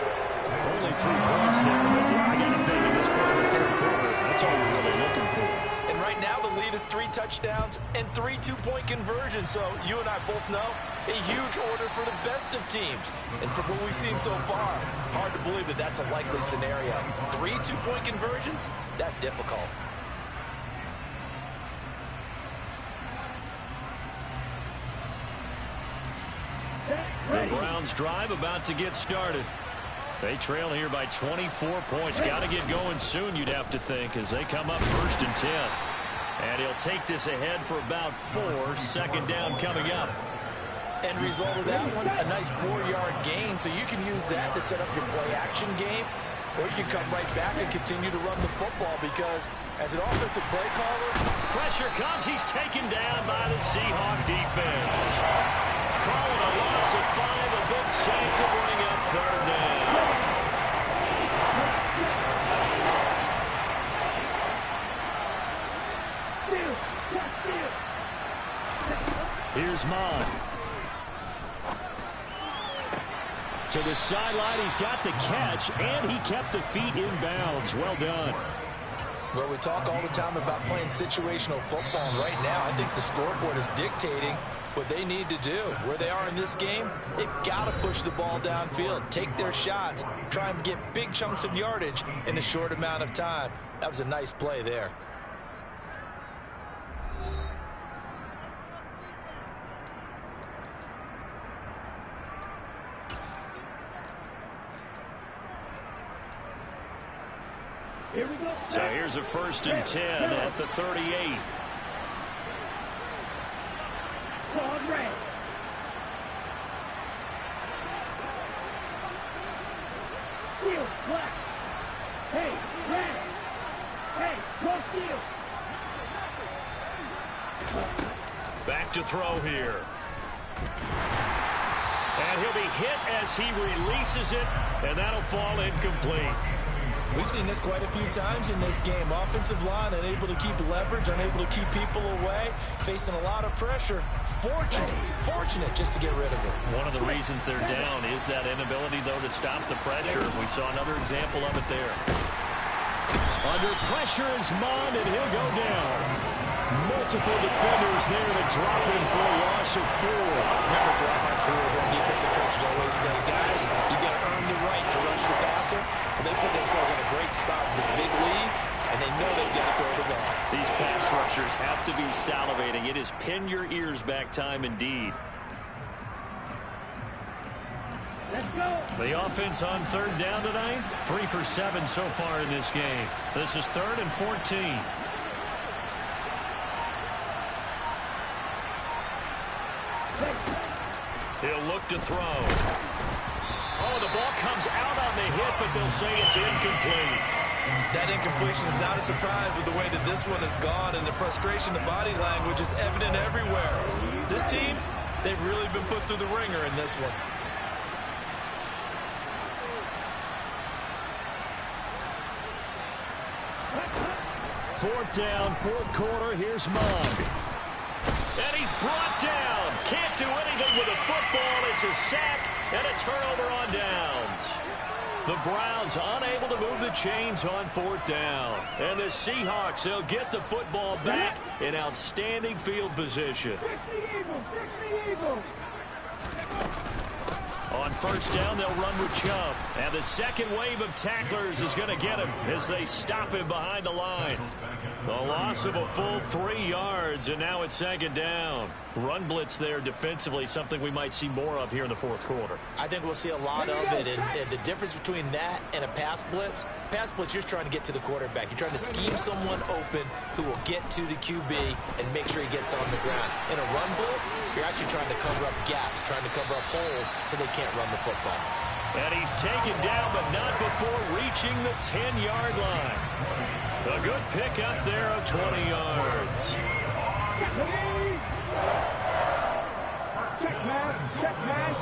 Only 3 points there, but I got to think in this part of the 3rd quarter, that's all you're really looking for. And right now the lead is 3 touchdowns and 3 two-point conversions. So you and I both know a huge order for the best of teams. And from what we've seen so far, hard to believe that that's a likely scenario. 3 two-point conversions? That's difficult. The Browns drive about to get started. They trail here by 24 points. Got to get going soon, you'd have to think, as they come up 1st and 10. And he'll take this ahead for about 4. 2nd down coming up. End result of that one, a nice 4-yard gain. So you can use that to set up your play-action game, or you can come right back and continue to run the football because as an offensive play caller, pressure comes. He's taken down by the Seahawk defense. Calling a loss of 5, a big sack to bring up 3rd down. Here's Mond. To the sideline, he's got the catch, and he kept the feet in bounds. Well done. Well, we talk all the time about playing situational football, and right now I think the scoreboard is dictating what they need to do. Where they are in this game, they've got to push the ball downfield, take their shots, try and get big chunks of yardage in a short amount of time. That was a nice play there. Here we go. So here's a 1st and 10 at the 38. Ball red. Field black. Hey, red. Hey, cross field. Back to throw here. And he'll be hit as he releases it, and that'll fall incomplete. We've seen this quite a few times in this game. Offensive line unable to keep leverage, unable to keep people away, facing a lot of pressure. Fortunate just to get rid of it. One of the reasons they're down is that inability, though, to stop the pressure. We saw another example of it there. Under pressure is Mond, and he'll go down. Multiple defenders there to drop him for a loss of 4. Remember, throughout my career here, defensive coaches always say, guys, you got to earn the right to rush the passer. Well, they put themselves in a great spot with this big lead, and they know they've got to throw the ball. These pass rushers have to be salivating. It is pin your ears back time indeed. Let's go. The offense on 3rd down tonight, 3 for 7 so far in this game. This is 3rd and 14. He'll look to throw. Oh, the ball comes out on the hit, but they'll say it's incomplete. That incompletion is not a surprise with the way that this one has gone, and the frustration, the body language is evident everywhere. This team, they've really been put through the ringer in this one. Fourth down, 4th quarter. Here's Mond. And he's brought down. Can't do anything with a football. It's a sack and a turnover on downs. The Browns unable to move the chains on 4th down. And the Seahawks, they'll get the football back in outstanding field position. The Eagles. On 1st down, they'll run with Chubb. And the second wave of tacklers is going to get him as they stop him behind the line. The loss of a full 3 yards, and now it's 2nd down. Run blitz there defensively, something we might see more of here in the 4th quarter. I think we'll see a lot of it, and the difference between that and a pass blitz, you're trying to get to the quarterback. You're trying to scheme someone open who will get to the QB and make sure he gets on the ground. In a run blitz, you're actually trying to cover up gaps, trying to cover up holes so they can't run the football. And he's taken down, but not before reaching the 10-yard line. A good pick up there of 20 yards. Check man.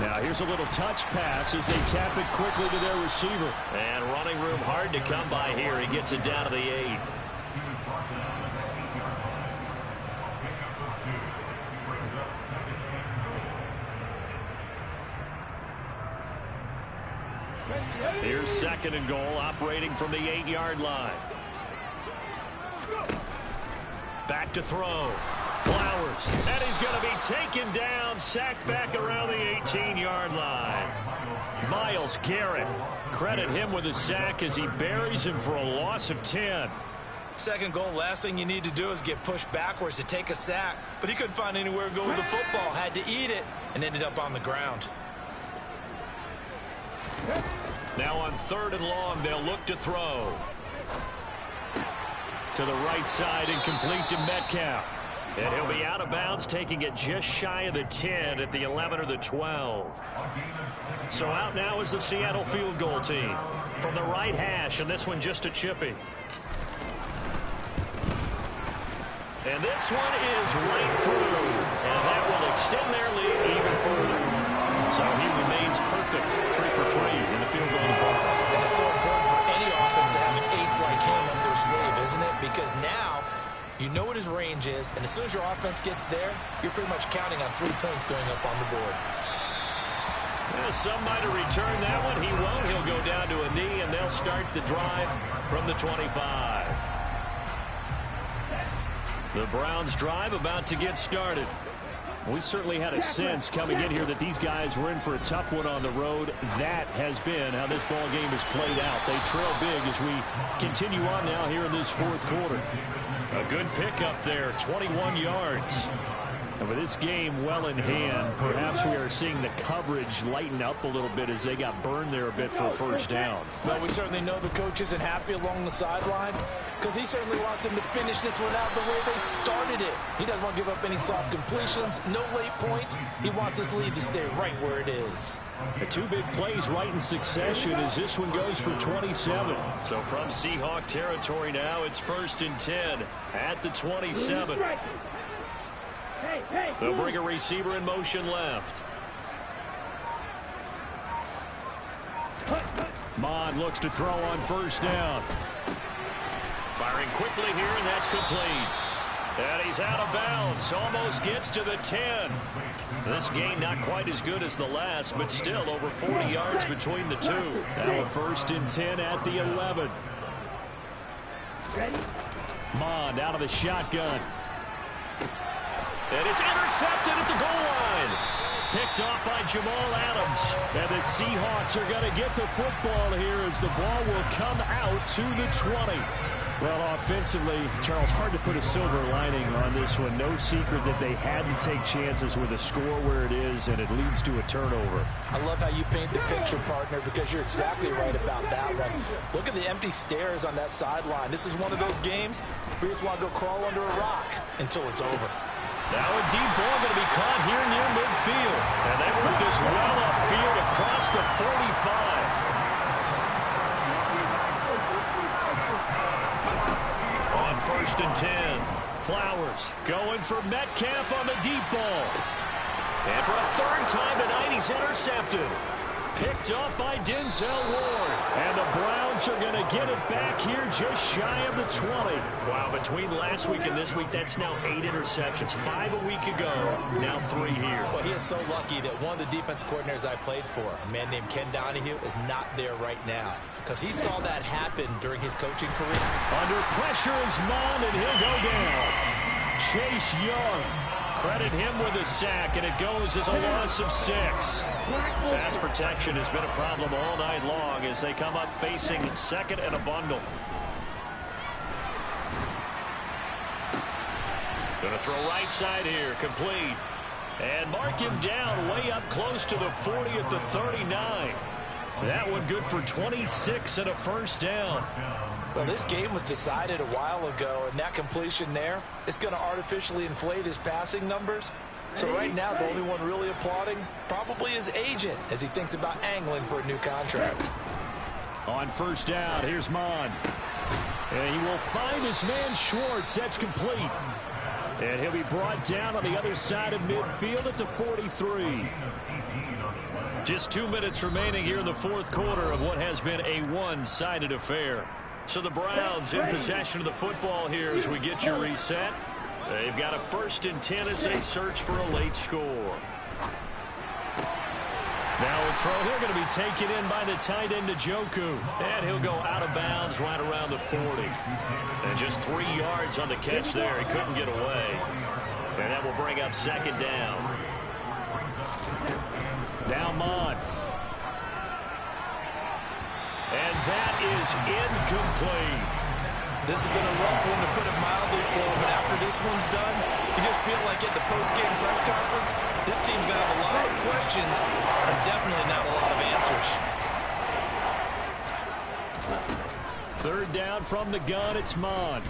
Now here's a little touch pass as they tap it quickly to their receiver. And running room hard to come by here. He gets it down to the 8. Here's 2nd and goal, operating from the 8-yard line. Back to throw. Flowers. And he's going to be taken down, sacked back around the 18-yard line. Myles Garrett. Credit him with a sack as he buries him for a loss of 10. 2nd goal, last thing you need to do is get pushed backwards to take a sack. But he couldn't find anywhere to go with the football. Had to eat it and ended up on the ground. Now on 3rd and long, they'll look to throw. To the right side and complete to Metcalf. And he'll be out of bounds, taking it just shy of the 10 at the 11 or the 12. So out now is the Seattle field goal team. From the right hash, and this one just a chippy. And this one is right through. And that will extend their lead even further. So he remains perfect, 3 for 3 in the field goal department. And it's so important for any offense to have an ace like him up their sleeve, isn't it? Because now you know what his range is, and as soon as your offense gets there, you're pretty much counting on 3 points going up on the board. Yeah, some might have returned that one. He won't. He'll go down to a knee, and they'll start the drive from the 25. The Browns drive about to get started. We certainly had a sense coming in here that these guys were in for a tough one on the road. That has been how this ball game has played out. They trail big as we continue on now here in this 4th quarter. A good pickup there, 21 yards. And with this game well in hand, perhaps we are seeing the coverage lighten up a little bit as they got burned there a bit for a first down. Well, we certainly know the coach isn't happy along the sideline because he certainly wants them to finish this one out the way they started it. He doesn't want to give up any soft completions, no late points. He wants his lead to stay right where it is. The two big plays right in succession as this one goes for 27. So from Seahawk territory now, it's 1st and 10 at the 27. They'll bring a receiver in motion left. Mond looks to throw on first down. Firing quickly here, and that's complete. And he's out of bounds. Almost gets to the 10. This gain not quite as good as the last, but still over 40 yards between the two. Now 1st and 10 at the 11. Mond out of the shotgun. And it's intercepted at the goal line. Picked off by Jamal Adams. And the Seahawks are going to get the football here as the ball will come out to the 20. Well, offensively, Charles, hard to put a silver lining on this one. No secret that they had to take chances with a score where it is, and it leads to a turnover. I love how you paint the picture, partner, because you're exactly right about that one. Look at the empty stares on that sideline. This is one of those games where you just want to go crawl under a rock until it's over. Now a deep ball going to be caught here near midfield. And they move this well upfield across the 45. On 1st and 10. Flowers going for Metcalf on the deep ball. And for a third time tonight, he's intercepted. Picked up by Denzel Ward. And the Browns are going to get it back here just shy of the 20. Wow, between last week and this week, that's now 8 interceptions. 5 a week ago, now 3 here. Well, he is so lucky that one of the defense coordinators I played for, a man named Ken Donahue, is not there right now because he saw that happen during his coaching career. Under pressure is Mond, and he'll go down. Chase Young. Credit him with a sack, and it goes as a loss of 6. Pass protection has been a problem all night long as they come up facing second and a bundle. Going to throw right side here, complete. And mark him down way up close to the 40 at the 39. That one good for 26 and a first down. Well, this game was decided a while ago, and that completion there is going to artificially inflate his passing numbers. So right now, the only one really applauding probably his agent as he thinks about angling for a new contract. On first down, here's Mond. And he will find his man Schwartz. That's complete. And he'll be brought down on the other side of midfield at the 43. Just 2 minutes remaining here in the fourth quarter of what has been a one-sided affair. So the Browns in possession of the football here as we get you reset. They've got a 1st and 10 as they search for a late score. Now a throw here going to be taken in by the tight end Njoku. And he'll go out of bounds right around the 40. And just 3 yards on the catch there. He couldn't get away. And that will bring up second down. Now Mond. And that is incomplete. This has been a rough one, to put it mildly, for him. But after this one's done, you just feel like at the post-game press conference, this team's going to have a lot of questions and definitely not a lot of answers. Third down from the gun, it's Mond.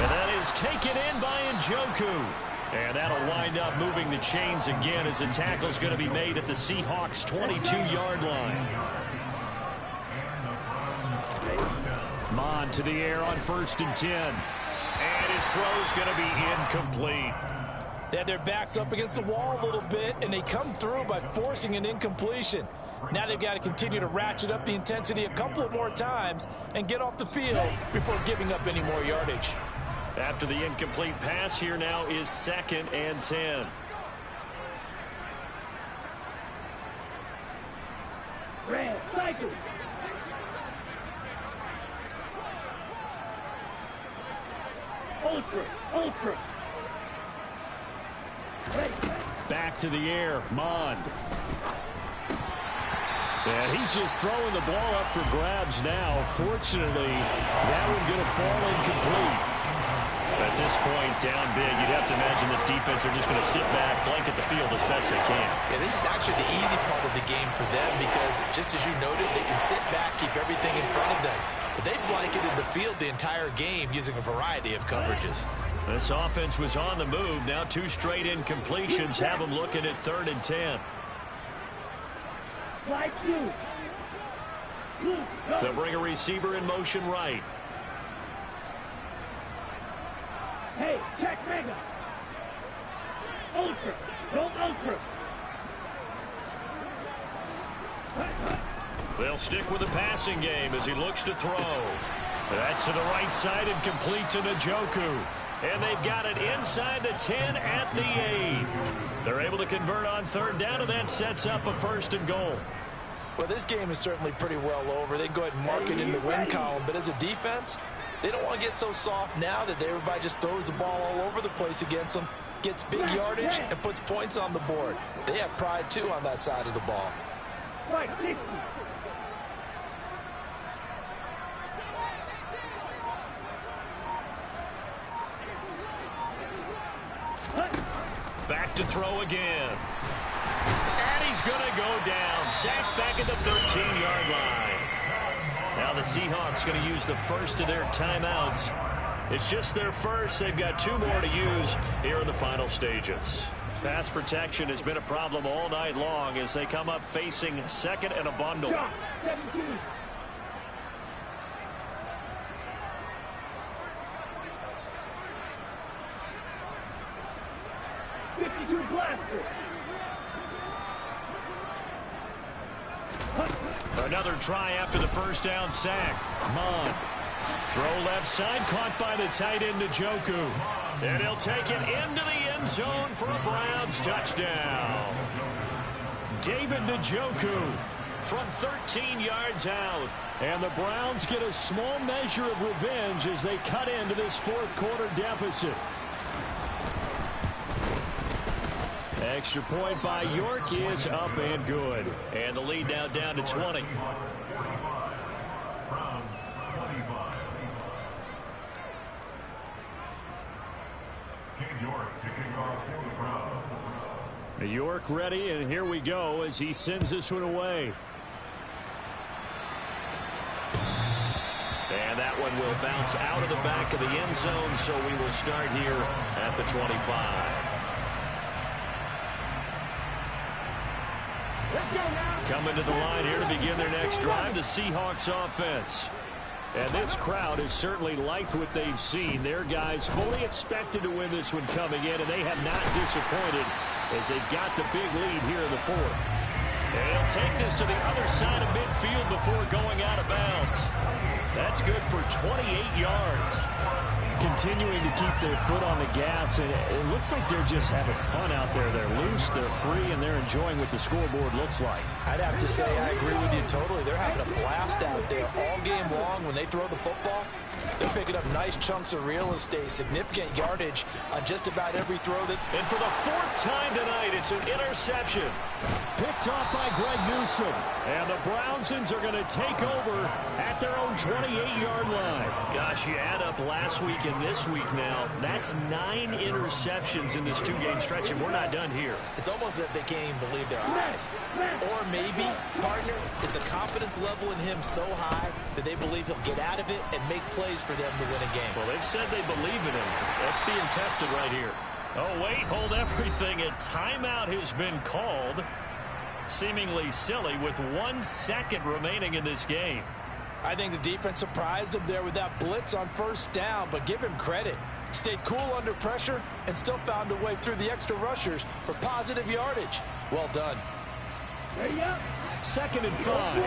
And that is taken in by Njoku. And that'll wind up moving the chains again as the tackle's going to be made at the Seahawks' 22-yard line. Mond to the air on 1st and 10. And his throw's going to be incomplete. They had their backs up against the wall a little bit, and they come through by forcing an incompletion. Now they've got to continue to ratchet up the intensity a couple of more times and get off the field before giving up any more yardage. After the incomplete pass, here now is 2nd and 10. Red, cycle. Ultra, ultra. Back to the air, Mond. And he's just throwing the ball up for grabs now. Fortunately, that one going to fall incomplete. At this point, down big, you'd have to imagine this defense are just going to sit back, blanket the field as best they can. Yeah, this is actually the easy part of the game for them because, just as you noted, they can sit back, keep everything in front of them. But they've blanketed the field the entire game using a variety of coverages. This offense was on the move. Now 2 straight incompletions have them looking at 3rd and 10. They'll bring a receiver in motion right. Hey, check mega. Ultra. Don't ultra. They'll stick with the passing game as he looks to throw. That's to the right side and complete to Njoku. And they've got it inside the 10 at the 8. They're able to convert on 3rd down, and that sets up a 1st and goal. Well, this game is certainly pretty well over. They can go ahead and mark it in the win column. But as a defense, they don't want to get so soft now that everybody just throws the ball all over the place against them, gets big yardage, and puts points on the board. They have pride, too, on that side of the ball. Right, 60. Back to throw again. And he's going to go down. Sacked back at the 13-yard line. Now the Seahawks going to use the first of their timeouts. It's just their first. They've got 2 more to use here in the final stages. Pass protection has been a problem all night long as they come up facing 2nd and a bundle. 17. Another try after the 1st down sack. Mon. Throw left side, caught by the tight end Njoku. And he'll take it into the end zone for a Browns touchdown. David Njoku from 13 yards out. And the Browns get a small measure of revenge as they cut into this 4th quarter deficit. Extra point by York is up and good. And the lead now down to 20. York ready, and here we go as he sends this one away. And that one will bounce out of the back of the end zone, so we will start here at the 25. Coming to the line here to begin their next drive, the Seahawks offense. And this crowd has certainly liked what they've seen. Their guys fully expected to win this one coming in, and they have not disappointed as they've got the big lead here in the 4th. And he'll take this to the other side of midfield before going out of bounds. That's good for 28 yards. Continuing to keep their foot on the gas, and it looks like they're just having fun out there. They're loose, they're free, and they're enjoying what the scoreboard looks like. I'd have to say I agree with you totally. They're having a blast out there all game long. When they throw the football, they're picking up nice chunks of real estate, significant yardage on just about every throw. And for the 4th time tonight, it's an interception. Picked off by Greg Newsome. And the Brownsons are going to take over at their own 28-yard line. Gosh, you add up last week and this week now, that's 9 interceptions in this 2-game stretch, and we're not done here. It's almost as if they can't even believe their eyes. Or maybe, partner, is the confidence level in him so high that they believe he'll get out of it and make plays for them to win a game. Well, they've said they believe in him. That's being tested right here. Oh, wait, hold everything. A timeout has been called. Seemingly silly with 1 second remaining in this game. I think the defense surprised him there with that blitz on 1st down, but give him credit. Stayed cool under pressure and still found a way through the extra rushers for positive yardage. Well done. 2nd and 5.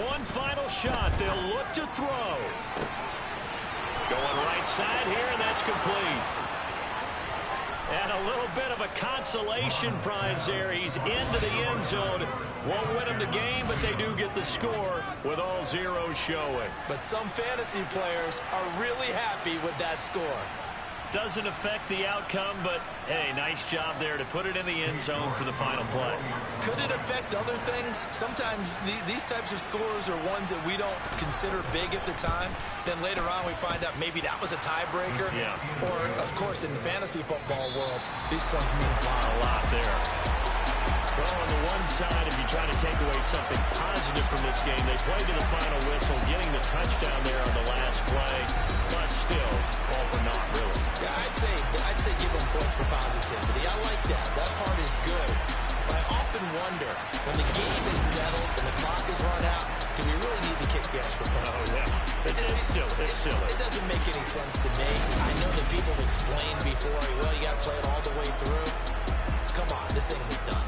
One final shot. They'll look to throw. Going right side here, and that's complete. And a little bit of a consolation prize there. He's into the end zone. Won't win him the game, but they do get the score with all zeros showing. But some fantasy players are really happy with that score. Doesn't affect the outcome, but, hey, nice job there to put it in the end zone for the final play. Could it affect other things? Sometimes these types of scores are ones that we don't consider big at the time. Then later on we find out maybe that was a tiebreaker. Yeah. Or, of course, in the fantasy football world, these points mean A lot there. Well, on the one side, if you try to take away something positive from this game, they played to the final whistle, getting the touchdown there on the last play, but still, all for naught, really. Yeah, I'd say give them points for positivity. I like that. That part is good. But I often wonder, when the game is settled and the clock is run out, do we really need to kick the extra point? Oh, yeah. It's silly. It's silly. It doesn't make any sense to me. I know that people have explained before, well, you got to play it all the way through. Come on, this thing was done.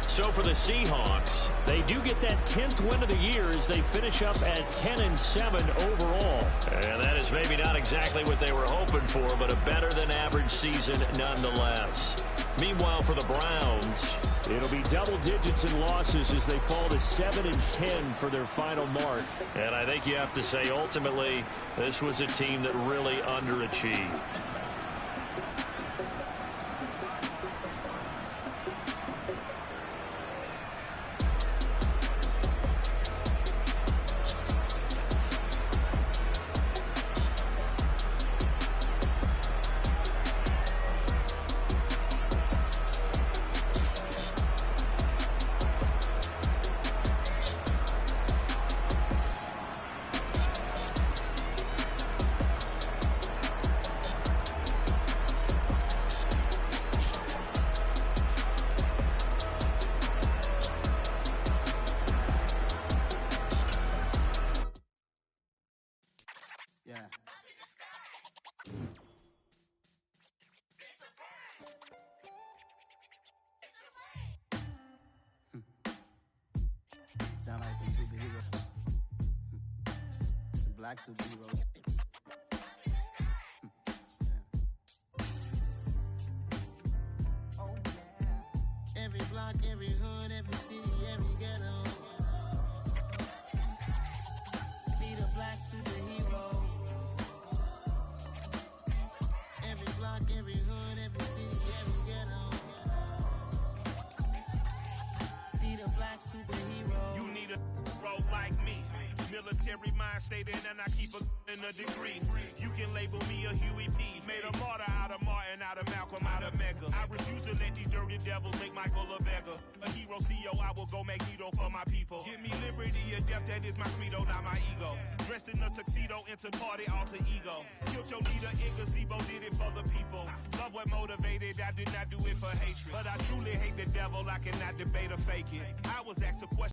So for the Seahawks, they do get that 10th win of the year as they finish up at 10-7 overall. And that is maybe not exactly what they were hoping for, but a better-than-average season nonetheless. Meanwhile, for the Browns, it'll be double digits in losses as they fall to 7-10 for their final mark. And I think you have to say, ultimately, this was a team that really underachieved. Sound like some superheroes. Some black superheroes. Oh, yeah. Every block, every hood, every city, every ghetto. Need a black superhero. Every block, every hood, every city, every ghetto. Need a black superhero. You need a bro like me. Military mind stated, and I keep in a degree. You can label me a Huey P. Made a martyr out of Martin, out of Malcolm, out of Mega. I refuse to let these dirty devils make Michael a beggar. A hero CEO, I will go Magneto for my people. Give me liberty or death, that is my credo, not my ego. Dressed in a tuxedo, into party, alter ego. Killed your leader in gazebo, did it for the people. Love what motivated, I did not do it for hatred. But I truly hate the devil, I cannot debate or fake it. I was asked a question.